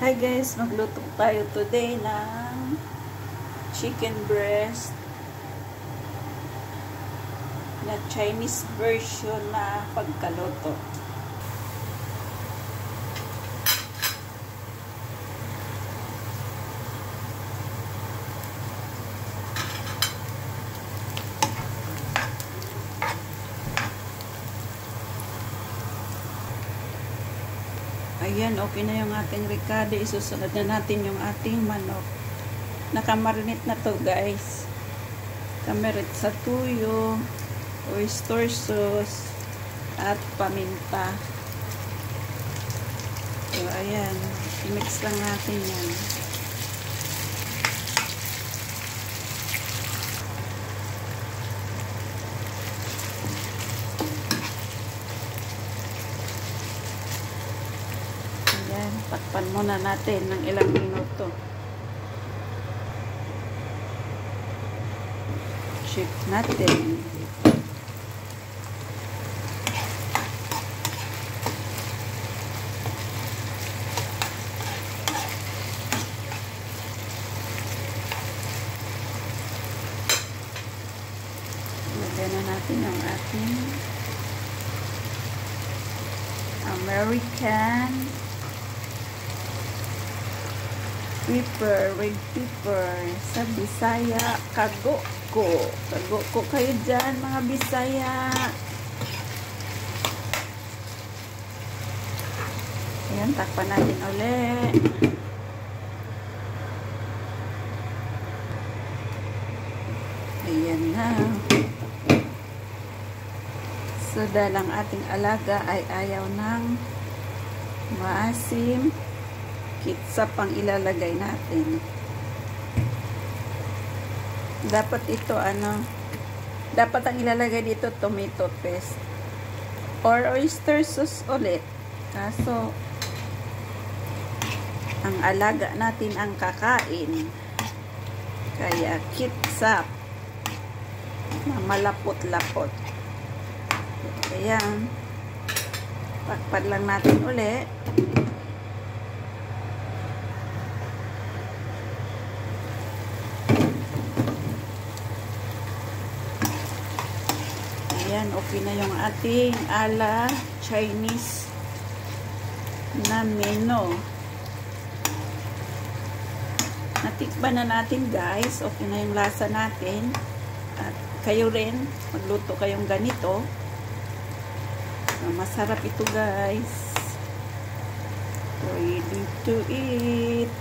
Hi guys, magluto tayo today ng chicken breast na Chinese version na pagkaluto. Ayan, okay na yung ating ricado. Isusunod na natin yung ating manok. Nakamarinate na to guys. Kamarit sa tuyo, oyster sauce, at paminta. So, ayan. I-mix lang natin yan. Takpan muna natin ng ilang minuto. Shift natin. Lagyan na natin ang ating American pepper, red pepper, sa Bisaya, kagoko. Kagoko kayo dyan, mga Bisaya. Ayan, takpan natin ulit. Ayan na. So, dahil ang ating alaga ay ayaw ng maasim, ketchup ang ilalagay natin. Dapat ito dapat ang ilalagay dito tomato paste or oyster sauce ulit. Kaso ang alaga natin ang kakain. Kaya ketchup na malapot-lapot. Ayan. Pakpad lang natin ulit. Ayan, okay na yung ating ala Chinese na menu. Natikban na natin guys. Okay na yung lasa natin. At kayo rin, magluto kayong ganito. Masarap ito guys. Ready to eat.